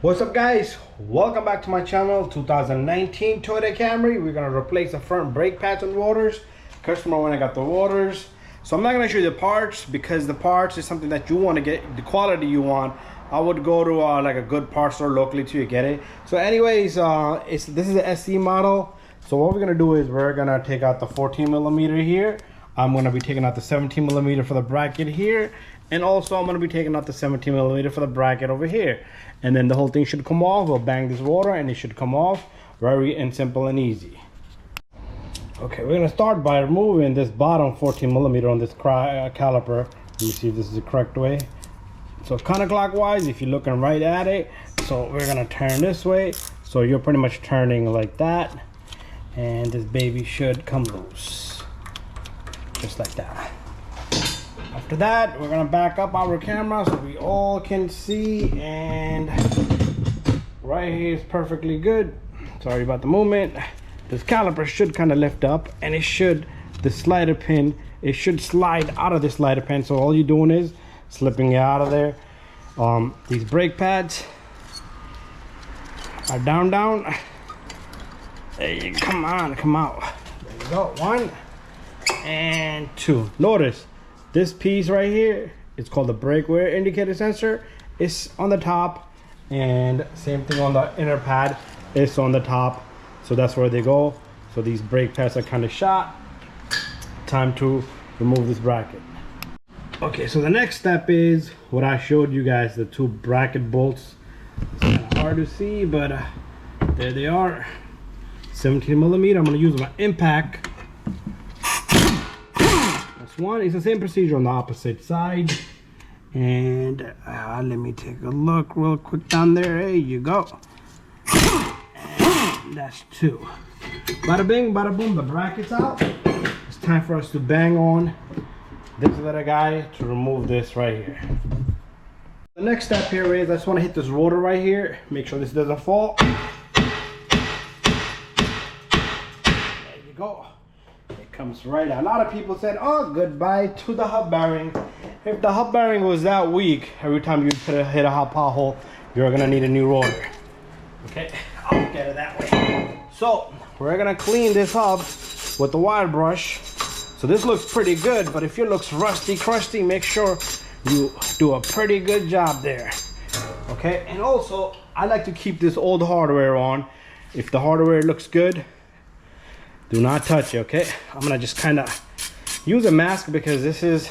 What's up, guys? Welcome back to my channel. 2019 Toyota Camry. We're gonna replace the front brake pads and rotors. Customer when I got the rotors. So I'm not gonna show you the parts because the parts is something that you want to get the quality you want. I would go to like a good parts store locally till you get it. So anyways, this is the SE model. So what we're gonna do is we're gonna take out the 14 millimeter here. I'm gonna be taking out the 17 millimeter for the bracket here. And also I'm gonna be taking out the 17 millimeter for the bracket over here. And then the whole thing should come off. We'll bang this rotor and it should come off. Very and simple and easy. Okay, we're gonna start by removing this bottom 14 millimeter on this caliper. Let me see if this is the correct way. So counterclockwise, if you're looking right at it. So we're gonna turn this way. So you're pretty much turning like that. And this baby should come loose. Just like that. After that, we're gonna back up our camera so we all can see, and right here is perfectly good. Sorry about the movement. This caliper should kind of lift up, and it should, the slider pin, it should slide out of the slider pin. So all you're doing is slipping it out of there. These brake pads are down. There you go. Come on, come out. There you go. 1 and 2. Notice this piece right here, it's called the brake wear indicator sensor. It's on the top, and same thing on the inner pad, it's on the top. So that's where they go. So these brake pads are kind of shot. Time to remove this bracket. Okay, so the next step is what I showed you guys, the 2 bracket bolts. It's kind of hard to see, but there they are. 17 millimeter. I'm gonna use my impact. One is the same procedure on the opposite side, and let me take a look real quick down there. There you go. And that's 2. Bada bing, bada boom. The bracket's out. It's time for us to bang on this little guy to remove this right here. The next step here is I just want to hit this rotor right here. Make sure this doesn't fall. There you go. Comes right out. A lot of people said, oh, goodbye to the hub bearing. If the hub bearing was that weak, every time you hit a hot pothole, you're gonna need a new rotor. Okay, I'll get it that way. So we're gonna clean this hub with the wire brush. So this looks pretty good, but if it looks rusty crusty, make sure you do a pretty good job there. Okay, and also I like to keep this old hardware on. If the hardware looks good, do not touch it, okay? I'm gonna just kind of use a mask because this is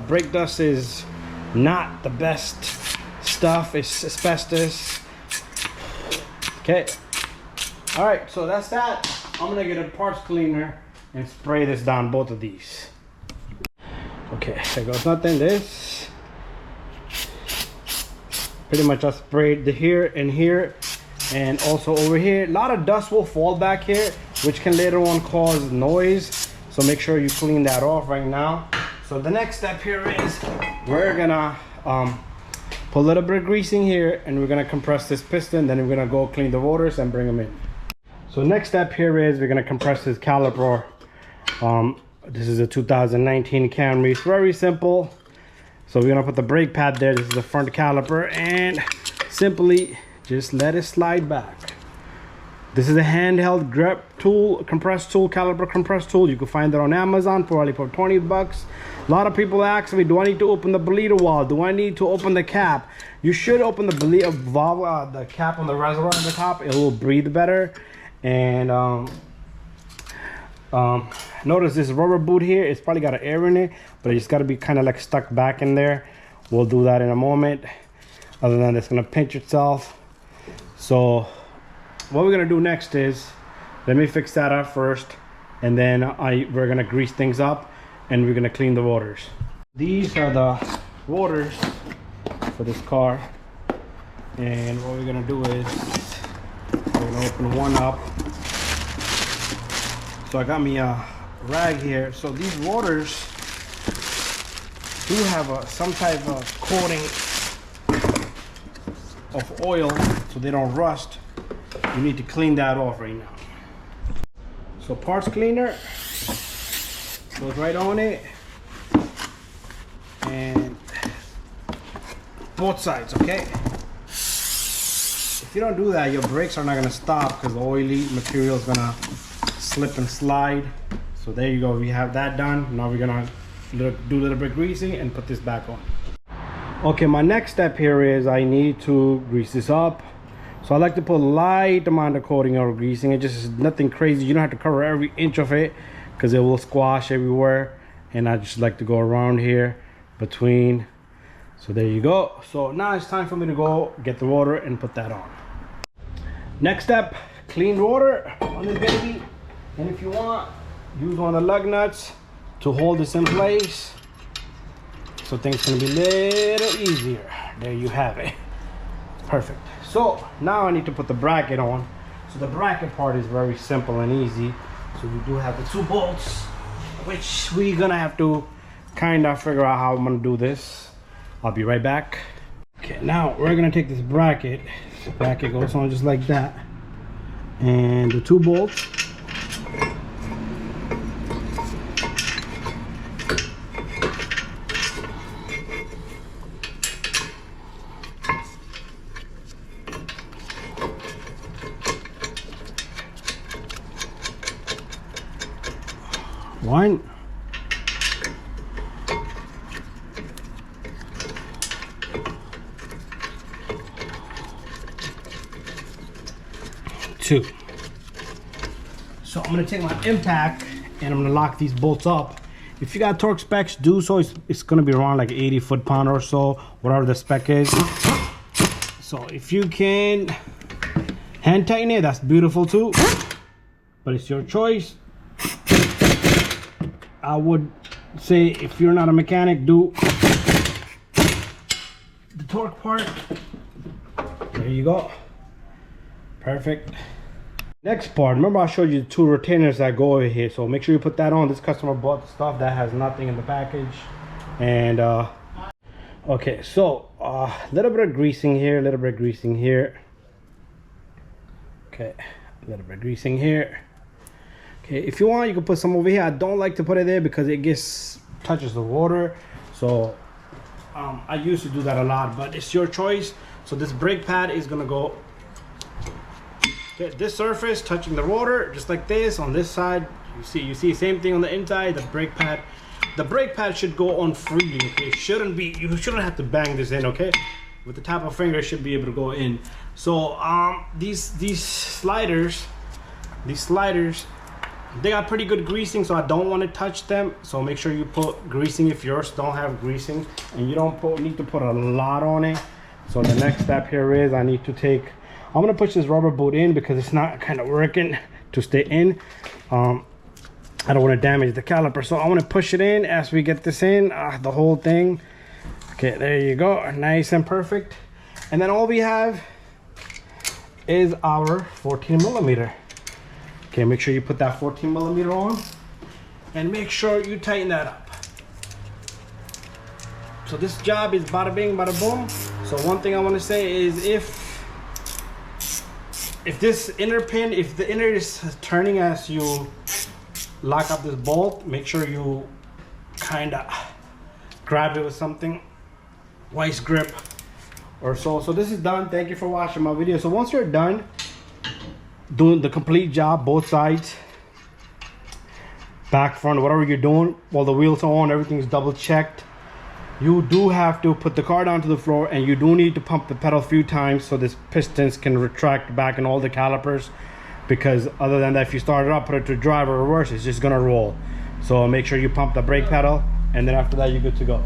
brake dust is not the best stuff. It's asbestos. Okay. All right, so that's that. I'm gonna get a parts cleaner and spray this down both of these. Okay, there goes nothing. This pretty much I sprayed the here and here, and also over here. A lot of dust will fall back here, which can later on cause noise. So make sure you clean that off right now. So the next step here is we're gonna put a little bit of greasing here, and we're gonna compress this piston. Then we're gonna go clean the rotors and bring them in. So next step here is we're gonna compress this caliper. This is a 2019 Camry. It's very simple. So we're gonna put the brake pad there. This is the front caliper, and simply just let it slide back. This is a handheld grip tool, compress tool, caliper compress tool. You can find it on Amazon for only for 20 bucks. A lot of people ask me, do I need to open the bleeder valve? Do I need to open the cap? You should open the bleeder valve, the cap on the reservoir on the top. It will breathe better. And notice this rubber boot here. It's probably got an air in it, but it's got to be kind of like stuck back in there. We'll do that in a moment. Other than that, it's gonna pinch itself. So what we're gonna do next is, let me fix that up first, and then we're gonna grease things up, and we're gonna clean the rotors. These are the rotors for this car, and what we're gonna do is we're gonna open one up. So I got me a rag here. So these rotors do have some type of coating of oil so they don't rust. You need to clean that off right now. So parts cleaner goes right on it, and both sides, okay? if you don't do that, your brakes are not gonna stop because the oily material is gonna slip and slide. So there you go, we have that done. Now we're gonna do a little bit greasing and put this back on. Okay, my next step here is I need to grease this up. So I like to put a light amount of coating or greasing. It just is nothing crazy. You don't have to cover every inch of it because it will squash everywhere. And I just like to go around here between. So there you go. So now it's time for me to go get the water and put that on. Next step, clean water on this baby. And if you want, use one of the lug nuts to hold this in place. So things can be a little easier. There you have it. Perfect. So now I need to put the bracket on. So the bracket part is very simple and easy. So we do have the 2 bolts, which we're gonna have to kind of figure out how I'm gonna do this. I'll be right back. Okay, now we're gonna take this bracket. The bracket goes on just like that. And the 2 bolts. One. 2. So I'm gonna take my impact and I'm gonna lock these bolts up. If you got torque specs, do so. It's gonna be around like 80 foot-pound or so, whatever the spec is. So if you can hand tighten it, that's beautiful too. But it's your choice. I would say if you're not a mechanic, do the torque part. There you go. Perfect. Next part, remember I showed you the 2 retainers that go over here, so make sure you put that on. This customer bought the stuff that has nothing in the package. And okay, so a little bit of greasing here, a little bit of greasing here. Okay, a little bit of greasing here. Okay, if you want, you can put some over here. I don't like to put it there because it touches the water. So I used to do that a lot, but it's your choice. So this brake pad is gonna go, okay, this surface touching the water, just like this. On this side, you see same thing on the inside. The brake pad should go on freely. Okay, you shouldn't have to bang this in. Okay, with the tap of finger, it should be able to go in. So these sliders, they got pretty good greasing, so I don't want to touch them. So make sure you put greasing if yours don't have greasing, and you don't need to put a lot on it. So the next step here is I'm gonna push this rubber boot in because it's not kind of working to stay in. I don't want to damage the caliper, so I want to push it in as we get this in, the whole thing. Okay, there you go, nice and perfect. And then all we have is our 14 millimeter. Okay, make sure you put that 14 millimeter on and make sure you tighten that up. So this job is bada bing, bada boom. So one thing I want to say is if this inner pin, if the inner is turning as you lock up this bolt, make sure you kind of grab it with something, vice grip or so. So this is done. Thank you for watching my video. So once you're done doing the complete job, both sides, back, front, whatever you're doing, while the wheels are on, everything's double checked, you do have to put the car down to the floor, and you do need to pump the pedal a few times so this pistons can retract back in all the calipers, because other than that, if you start it up, put it to drive or reverse, it's just gonna roll. So make sure you pump the brake pedal, and then after that you're good to go.